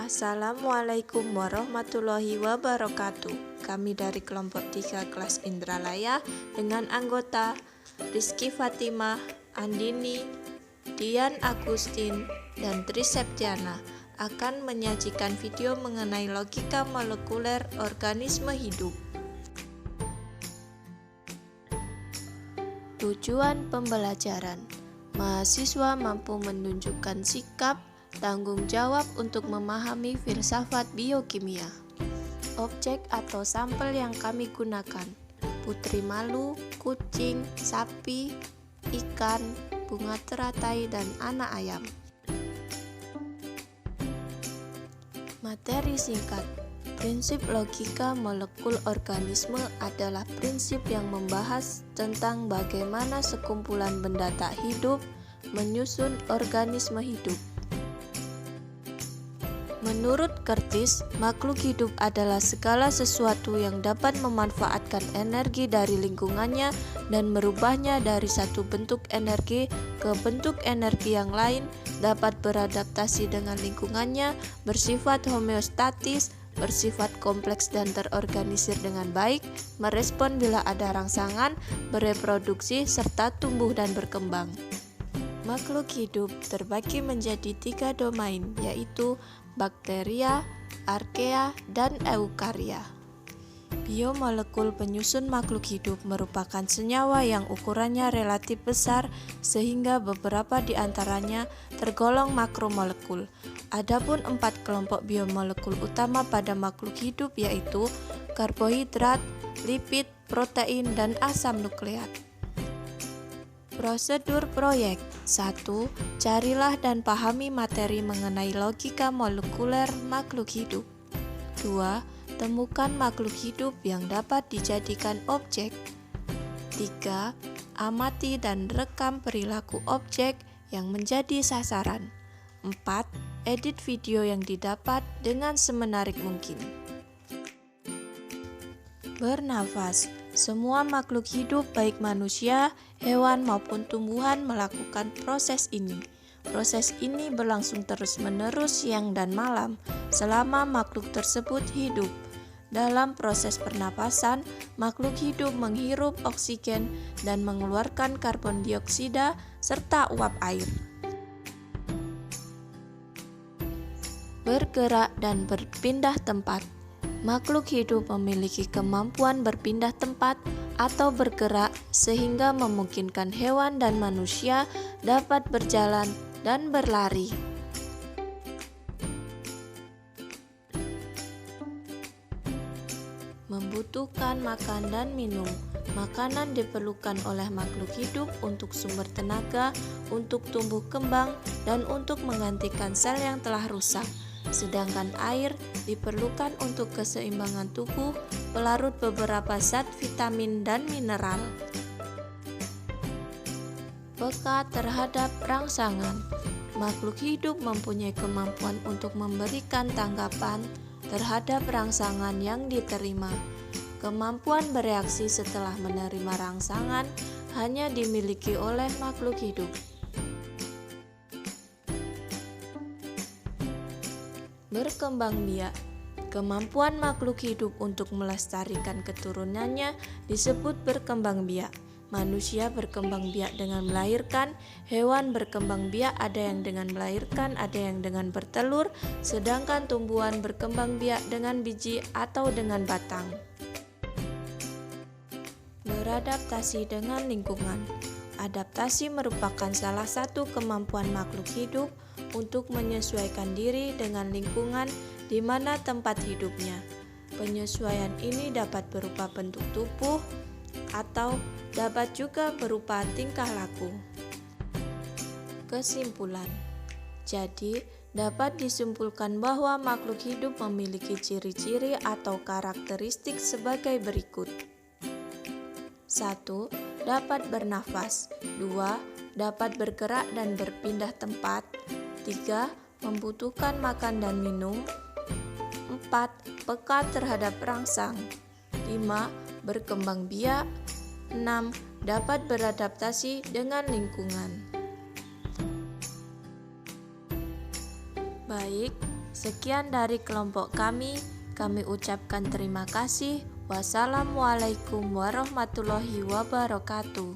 Assalamualaikum warahmatullahi wabarakatuh. Kami dari kelompok 3 kelas Indralaya dengan anggota Rizky Fatimah, Andini, Dian Agustin, dan Tri Septiana akan menyajikan video mengenai logika molekuler organisme hidup. Tujuan pembelajaran: mahasiswa mampu menunjukkan sikap tanggung jawab untuk memahami filsafat biokimia. Objek atau sampel yang kami gunakan: putri malu, kucing, sapi, ikan, bunga teratai, dan anak ayam. Materi singkat: prinsip logika molekul organisme adalah prinsip yang membahas tentang bagaimana sekumpulan benda tak hidup menyusun organisme hidup. Menurut Curtis, makhluk hidup adalah segala sesuatu yang dapat memanfaatkan energi dari lingkungannya dan merubahnya dari satu bentuk energi ke bentuk energi yang lain, dapat beradaptasi dengan lingkungannya, bersifat homeostatis, bersifat kompleks dan terorganisir dengan baik, merespon bila ada rangsangan, bereproduksi, serta tumbuh dan berkembang. Makhluk hidup terbagi menjadi 3 domain, yaitu bakteria, arkea, dan eukarya. Biomolekul penyusun makhluk hidup merupakan senyawa yang ukurannya relatif besar sehingga beberapa di antaranya tergolong makromolekul. Adapun 4 kelompok biomolekul utama pada makhluk hidup yaitu karbohidrat, lipid, protein, dan asam nukleat. Prosedur proyek: 1. Carilah dan pahami materi mengenai logika molekuler makhluk hidup. 2. Temukan makhluk hidup yang dapat dijadikan objek. 3. Amati dan rekam perilaku objek yang menjadi sasaran. 4. Edit video yang didapat dengan semenarik mungkin. Bernafas: semua makhluk hidup baik manusia, hewan maupun tumbuhan melakukan proses ini. Proses ini berlangsung terus-menerus siang dan malam selama makhluk tersebut hidup. Dalam proses pernapasan, makhluk hidup menghirup oksigen dan mengeluarkan karbon dioksida serta uap air. Bergerak dan berpindah tempat: makhluk hidup memiliki kemampuan berpindah tempat atau bergerak sehingga memungkinkan hewan dan manusia dapat berjalan dan berlari. Membutuhkan makan dan minum: makanan diperlukan oleh makhluk hidup untuk sumber tenaga, untuk tumbuh kembang, dan untuk menggantikan sel yang telah rusak. Sedangkan air diperlukan untuk keseimbangan tubuh, pelarut beberapa zat vitamin dan mineral. Peka terhadap rangsangan: makhluk hidup mempunyai kemampuan untuk memberikan tanggapan terhadap rangsangan yang diterima. Kemampuan bereaksi setelah menerima rangsangan hanya dimiliki oleh makhluk hidup. Berkembang biak: kemampuan makhluk hidup untuk melestarikan keturunannya disebut berkembang biak. Manusia berkembang biak dengan melahirkan, hewan berkembang biak ada yang dengan melahirkan, ada yang dengan bertelur, sedangkan tumbuhan berkembang biak dengan biji atau dengan batang. Beradaptasi dengan lingkungan: adaptasi merupakan salah satu kemampuan makhluk hidup untuk menyesuaikan diri dengan lingkungan di mana tempat hidupnya. Penyesuaian ini dapat berupa bentuk tubuh atau dapat juga berupa tingkah laku. Kesimpulan: jadi, dapat disimpulkan bahwa makhluk hidup memiliki ciri-ciri atau karakteristik sebagai berikut. 1. Dapat bernafas. 2. Dapat bergerak dan berpindah tempat. 3. Membutuhkan makan dan minum. 4. Peka terhadap rangsang. 5. Berkembang biak. 6. Dapat beradaptasi dengan lingkungan. Baik, Sekian dari kelompok kami ucapkan terima kasih. Wassalamualaikum warahmatullahi wabarakatuh.